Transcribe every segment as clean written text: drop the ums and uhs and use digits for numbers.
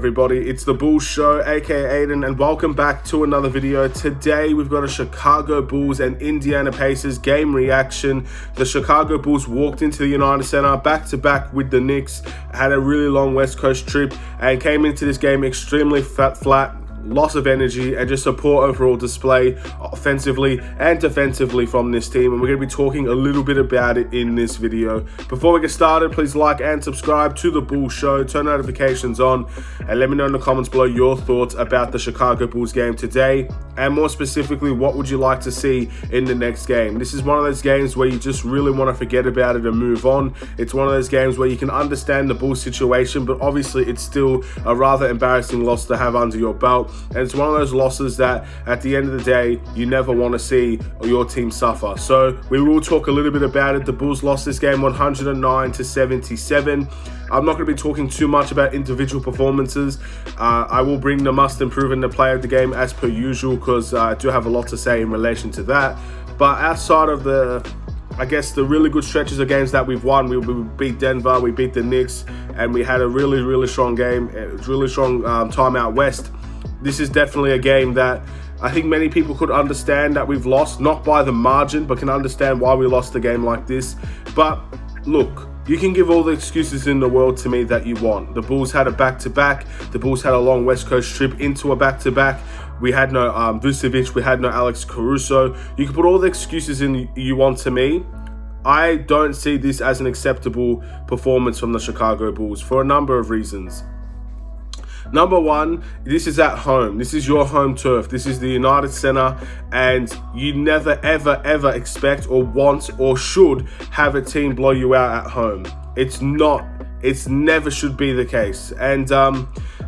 everybody, it's the Bulls Show, aka Aidan, and welcome back to another video. Today we've got a Chicago Bulls and Indiana Pacers game reaction. The Chicago Bulls walked into the United Center back-to-back with the Knicks, had a really long West Coast trip, and came into this game extremely flat, loss of energy, and just a poor overall display offensively and defensively from this team, and we're going to be talking a little bit about it in this video. Before we get started, please like and subscribe to the Bulls Show, turn notifications on, and let me know in the comments below your thoughts about the Chicago Bulls game today, and more specifically, what would you like to see in the next game. This is one of those games where you just really want to forget about it and move on. It's one of those games where you can understand the Bulls situation, but obviously it's still a rather embarrassing loss to have under your belt. And it's one of those losses that at the end of the day, you never want to see your team suffer. So we will talk a little bit about it. The Bulls lost this game 109-77. I'm not going to be talking too much about individual performances. I will bring the must improve in the player of the game as per usual, because I do have a lot to say in relation to that. But outside of the really good stretches of games that we've won, we beat Denver, we beat the Knicks, and we had a really strong game, really strong time out west. This is definitely a game that I think many people could understand that we've lost, not by the margin, but can understand why we lost a game like this. But look, you can give all the excuses in the world to me that you want. The Bulls had a back-to-back. The Bulls had a long West Coast trip into a back-to-back. We had no Vucevic. We had no Alex Caruso. You can put all the excuses in you want to me. I don't see this as an acceptable performance from the Chicago Bulls for a number of reasons. Number one, this is at home. This is your home turf. This is the United Center, and you never, ever expect or want or should have a team blow you out at home. It's never should be the case. And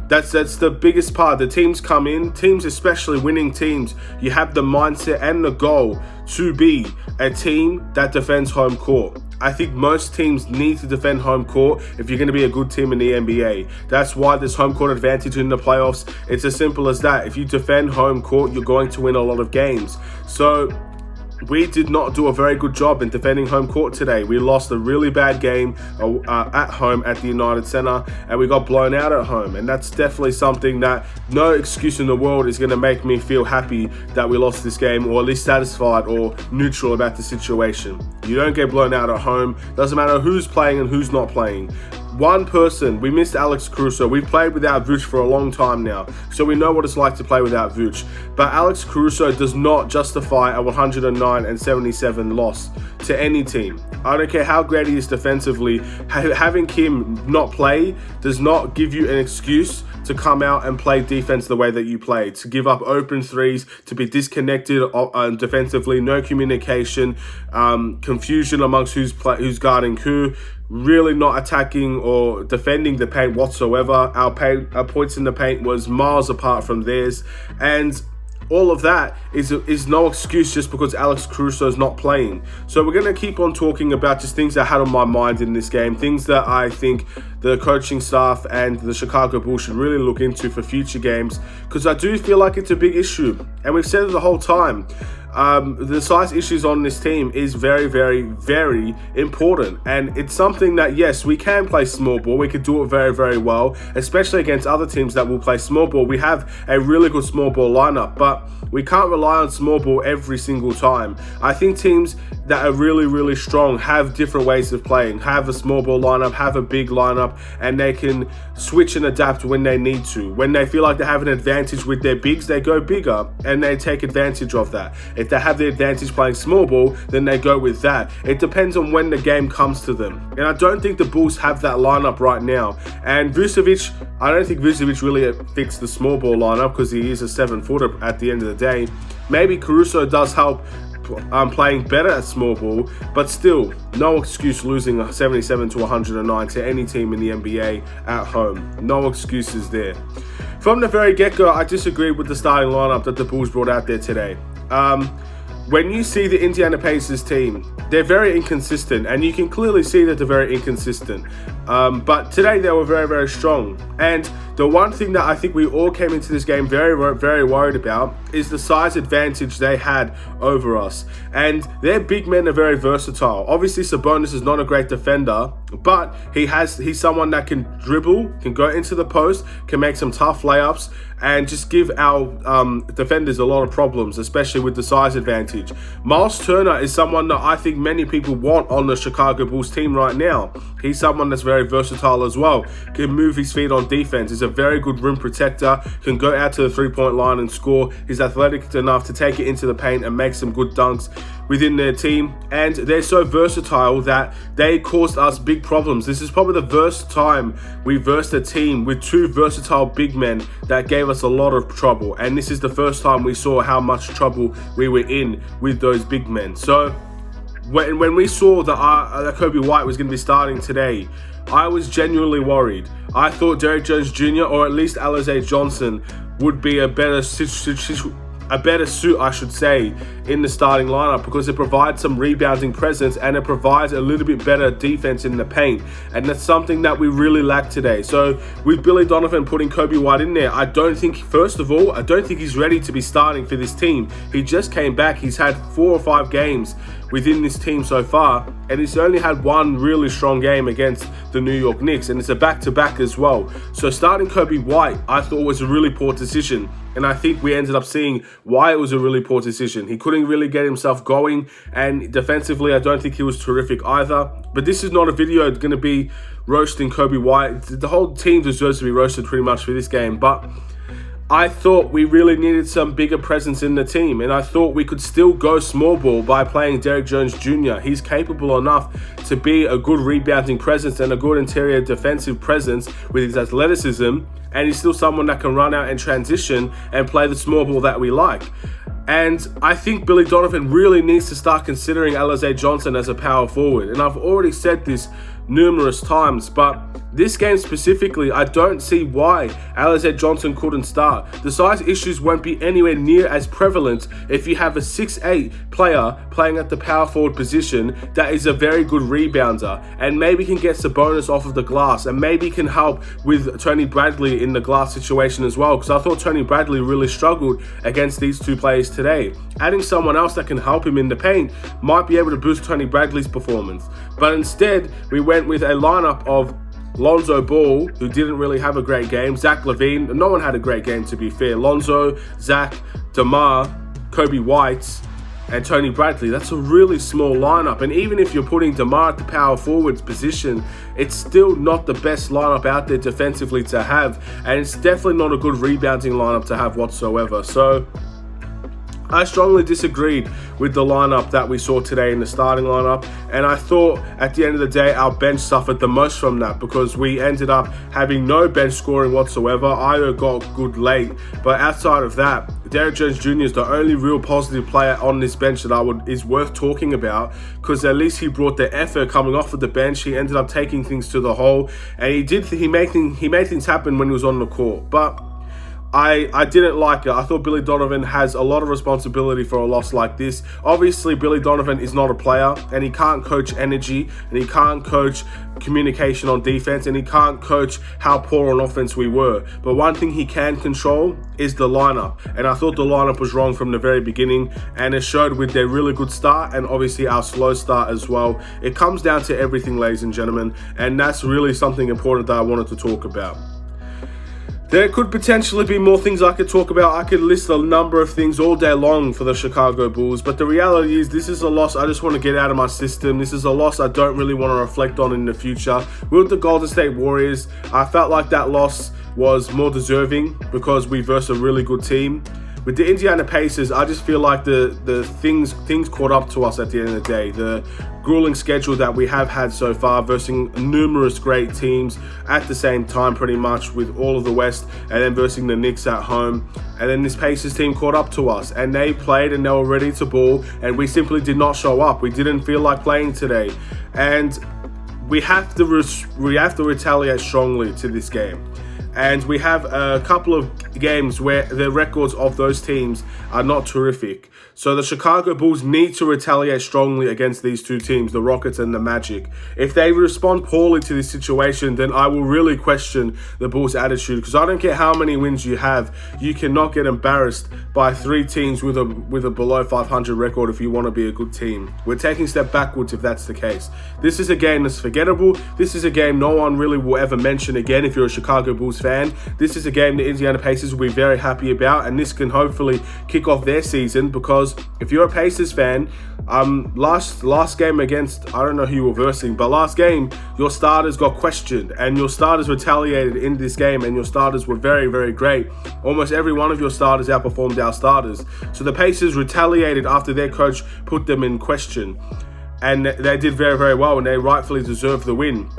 that's the biggest part. The teams come in, teams, especially winning teams, you have the mindset and the goal to be a team that defends home court. I think most teams need to defend home court if you're going to be a good team in the NBA. That's why there's home court advantage in the playoffs. It's as simple as that. If you defend home court, you're going to win a lot of games. So we did not do a very good job in defending home court today. We lost a really bad game at home at the United Center, and we got blown out at home. And that's definitely something that no excuse in the world is going to make me feel happy that we lost this game, or at least satisfied or neutral about the situation. You don't get blown out at home. Doesn't matter who's playing and who's not playing. One person, we missed Alex Caruso. We've played without Vooch for a long time now, so we know what it's like to play without Vooch. But Alex Caruso does not justify a 109-77 loss to any team. I don't care how great he is defensively. Having him not play does not give you an excuse to come out and play defense the way that you play, to give up open threes, to be disconnected defensively, no communication, confusion amongst who's guarding who, really not attacking or defending the paint whatsoever. Our points in the paint was miles apart from theirs, and all of that is no excuse just because Alex Caruso is not playing. So we're going to keep on talking about just things that I had on my mind in this game, things that I think the coaching staff and the Chicago Bulls should really look into for future games, because I do feel like it's a big issue, and we've said it the whole time. The size issues on this team is very important, and it's something that, yes, we can play small ball. We could do it very well, especially against other teams that will play small ball. We have a really good small ball lineup, but we can't rely on small ball every single time. I think teams that are really strong have different ways of playing, have a small ball lineup, have a big lineup, and they can switch and adapt when they need to. When they feel like they have an advantage with their bigs, they go bigger and they take advantage of that. If they have the advantage playing small ball, then they go with that. It depends on when the game comes to them. And I don't think the Bulls have that lineup right now. And Vucevic, I don't think Vucevic really fits the small ball lineup because he is a 7-footer at the end of the day. Maybe Caruso does help playing better at small ball, but still, no excuse losing 77-109 to any team in the NBA at home. No excuses there. From the very get-go, I disagreed with the starting lineup that the Bulls brought out there today. when you see the Indiana Pacers team, they're very inconsistent, and you can clearly see that they're very inconsistent. But today they were very, very strong. And the one thing that I think we all came into this game very, very worried about is the size advantage they had over us. And their big men are very versatile. Obviously, Sabonis is not a great defender, but he's someone that can dribble, can go into the post, can make some tough layups, and just give our defenders a lot of problems, especially with the size advantage. Miles Turner is someone that I think many people want on the Chicago Bulls team right now. He's someone that's very versatile as well, can move his feet on defense, is a very good rim protector, can go out to the three-point line and score. He's athletic enough to take it into the paint and make some good dunks within their team, and they're so versatile that they caused us big problems. This is probably the first time we versed a team with two versatile big men that gave us a lot of trouble, and this is the first time we saw how much trouble we were in with those big men. So when we saw that Kobe White was going to be starting today, I was genuinely worried. I thought Derrick Jones Jr. or at least Alize Johnson would be a better suit, I should say, in the starting lineup, because it provides some rebounding presence and it provides a little bit better defense in the paint, and that's something that we really lack today. So with Billy Donovan putting Kobe White in there, first of all, I don't think he's ready to be starting for this team. He just came back. He's had 4 or 5 games within this team so far, and he's only had one really strong game against the New York Knicks, and it's a back-to-back as well. So starting Kobe White, I thought, was a really poor decision, and I think we ended up seeing why it was a really poor decision. He couldn't really get himself going, and defensively, I don't think he was terrific either. But this is not a video going to be roasting Kobe White. The whole team deserves to be roasted pretty much for this game, but I thought we really needed some bigger presence in the team, and I thought we could still go small ball by playing Derrick Jones Jr. He's capable enough to be a good rebounding presence and a good interior defensive presence with his athleticism, and he's still someone that can run out and transition and play the small ball that we like. And I think Billy Donovan really needs to start considering Alize Johnson as a power forward, and I've already said this numerous times, but this game specifically, I don't see why Alize Johnson couldn't start. The size issues won't be anywhere near as prevalent if you have a 6'8" player playing at the power forward position that is a very good rebounder, and maybe can get Sabonis off of the glass, and maybe can help with Tony Bradley in the glass situation as well, because I thought Tony Bradley really struggled against these two players today. Adding someone else that can help him in the paint might be able to boost Tony Bradley's performance, but instead we went with a lineup of Lonzo Ball, who didn't really have a great game, Zach LaVine, no one had a great game to be fair, Lonzo, Zach, DeMar, Kobe White, and Tony Bradley. That's a really small lineup, and even if you're putting DeMar at the power forwards position, it's still not the best lineup out there defensively to have, and it's definitely not a good rebounding lineup to have whatsoever. So I strongly disagreed with the lineup that we saw today in the starting lineup, and I thought at the end of the day our bench suffered the most from that, because we ended up having no bench scoring whatsoever. Io got good late, but outside of that, Derrick Jones Jr. is the only real positive player on this bench that is worth talking about, because at least he brought the effort coming off of the bench. He ended up taking things to the hole, and he made things happen when he was on the court. But I didn't like it. I thought Billy Donovan has a lot of responsibility for a loss like this. Obviously, Billy Donovan is not a player, and he can't coach energy, and he can't coach communication on defense, and he can't coach how poor on offense we were. But one thing he can control is the lineup, and I thought the lineup was wrong from the very beginning, and it showed with their really good start and obviously our slow start as well. It comes down to everything, ladies and gentlemen, and that's really something important that I wanted to talk about. There could potentially be more things I could talk about. I could list a number of things all day long for the Chicago Bulls, but the reality is this is a loss I just want to get out of my system. This is a loss I don't really want to reflect on in the future. With the Golden State Warriors, I felt like that loss was more deserving because we versed a really good team. With the Indiana Pacers, I just feel like the things caught up to us at the end of the day. The grueling schedule that we have had so far, versing numerous great teams at the same time pretty much, with all of the West, and then versing the Knicks at home. And then this Pacers team caught up to us, and they played and they were ready to ball, and we simply did not show up. We didn't feel like playing today. And we have to retaliate strongly to this game. And we have a couple of games where the records of those teams are not terrific. So the Chicago Bulls need to retaliate strongly against these two teams, the Rockets and the Magic. If they respond poorly to this situation, then I will really question the Bulls' attitude, because I don't care how many wins you have, you cannot get embarrassed by three teams with a below 500 record if you want to be a good team. We're taking a step backwards if that's the case. This is a game that's forgettable. This is a game no one really will ever mention again if you're a Chicago Bulls fan. This is a game the Indiana Pacers will be very happy about, and this can hopefully kick off their season, because if you're a Pacers fan, last game against, I don't know who you were versing, but last game your starters got questioned and your starters retaliated in this game, and your starters were very, very great. Almost every one of your starters outperformed our starters. So the Pacers retaliated after their coach put them in question, and they did very, very well, and they rightfully deserved the win.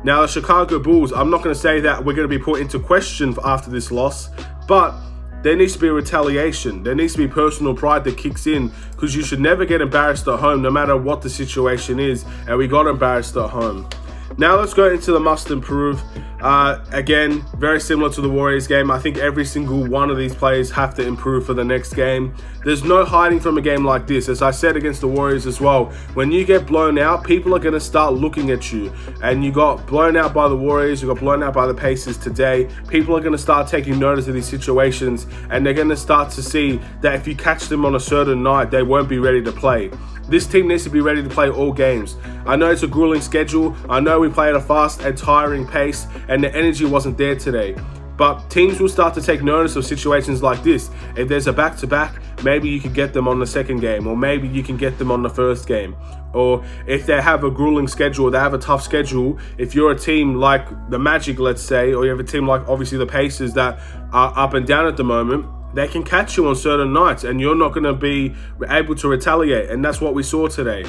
Now the Chicago Bulls, I'm not going to say that we're going to be put into question after this loss, but there needs to be a retaliation. There needs to be personal pride that kicks in, because you should never get embarrassed at home, no matter what the situation is, and we got embarrassed at home. Now let's go into the must improve. Again, very similar to the Warriors game. I think every single one of these players have to improve for the next game. There's no hiding from a game like this. As I said against the Warriors as well, when you get blown out, people are going to start looking at you. And you got blown out by the Warriors, you got blown out by the Pacers today. People are going to start taking notice of these situations, and they're going to start to see that if you catch them on a certain night, they won't be ready to play. This team needs to be ready to play all games. I know it's a grueling schedule. I know we play at a fast and tiring pace, and the energy wasn't there today. But teams will start to take notice of situations like this. If there's a back-to-back, maybe you could get them on the second game, or maybe you can get them on the first game. Or if they have a grueling schedule, they have a tough schedule, if you're a team like the Magic, let's say, or you have a team like obviously the Pacers that are up and down at the moment, they can catch you on certain nights and you're not going to be able to retaliate. And that's what we saw today.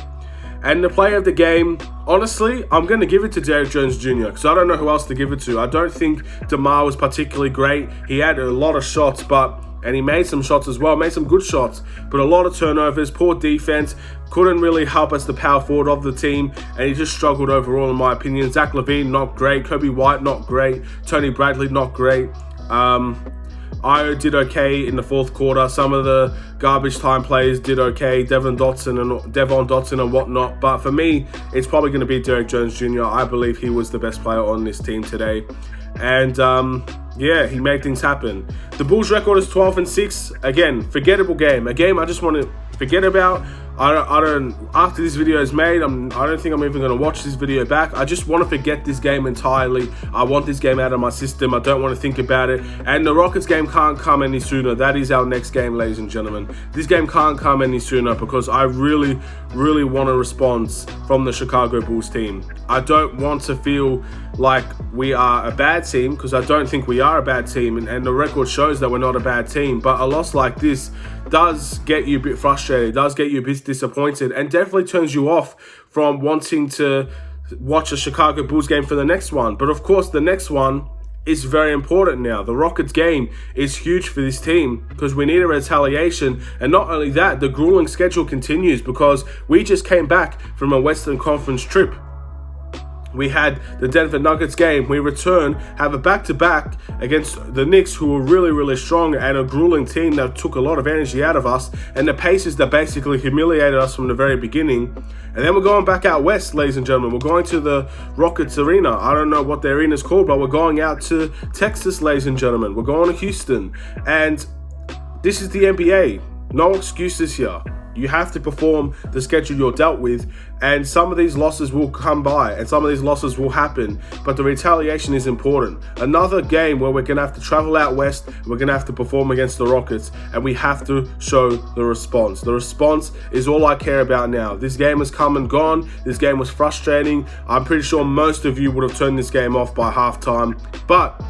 And the player of the game, honestly, I'm going to give it to Derrick Jones Jr. because I don't know who else to give it to. I don't think DeMar was particularly great. He had a lot of shots, and he made some shots as well, made some good shots, but a lot of turnovers, poor defense, couldn't really help as the power forward of the team, and he just struggled overall in my opinion. Zach LaVine, not great. Kobe White, not great. Tony Bradley, not great. Io did okay in the fourth quarter. Some of the garbage time players did okay, Devon Dotson and whatnot. But for me, it's probably going to be Derrick Jones Jr. I believe he was the best player on this team today. And yeah, he made things happen. The Bulls' record is 12-6. Again, forgettable game. A game I just want to forget about. I don't. After this video is made, I don't think I'm even going to watch this video back. I just want to forget this game entirely. I want this game out of my system. I don't want to think about it. And the Rockets game can't come any sooner. That is our next game, ladies and gentlemen. This game can't come any sooner because I really, really want a response from the Chicago Bulls team. I don't want to feel like we are a bad team, because I don't think we are a bad team, and the record shows that we're not a bad team. But a loss like this does get you a bit frustrated, does get you a bit disappointed, and definitely turns you off from wanting to watch a Chicago Bulls game for the next one. But of course, the next one is very important now. The Rockets game is huge for this team because we need a retaliation. And not only that, the grueling schedule continues because we just came back from a Western Conference trip. We had the Denver Nuggets game. We return, have a back-to-back against the Knicks, who were really, really strong, and a grueling team that took a lot of energy out of us, and the Pacers that basically humiliated us from the very beginning. And then we're going back out west, ladies and gentlemen. We're going to the Rockets Arena. I don't know what the arena is called, but we're going out to Texas, ladies and gentlemen. We're going to Houston. And this is the NBA. No excuses here. You have to perform the schedule you're dealt with, and some of these losses will come by and some of these losses will happen, but the retaliation is important. Another game where we're going to have to travel out west, we're going to have to perform against the Rockets, and we have to show the response. The response is all I care about now. This game has come and gone. This game was frustrating. I'm pretty sure most of you would have turned this game off by halftime, but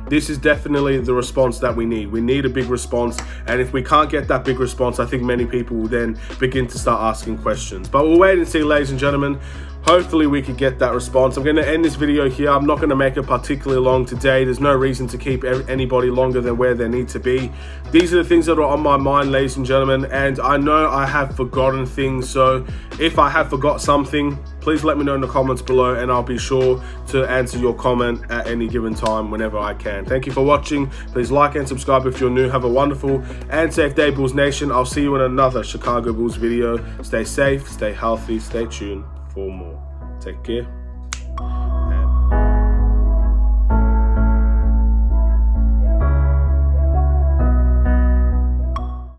this is definitely the response that we need. We need a big response. And if we can't get that big response, I think many people will then begin to start asking questions. But we'll wait and see, ladies and gentlemen. hopefully we could get that response. I'm going to end this video here. I'm not going to make it particularly long today. There's no reason to keep anybody longer than where they need to be. These are the things that are on my mind, ladies and gentlemen, and I know I have forgotten things, so if I have forgot something, please let me know in the comments below and I'll be sure to answer your comment at any given time whenever I can. Thank you for watching. Please like and subscribe if you're new. Have a wonderful and safe day, Bulls Nation. I'll see you in another Chicago Bulls video. Stay safe, stay healthy, stay tuned for more. Take care.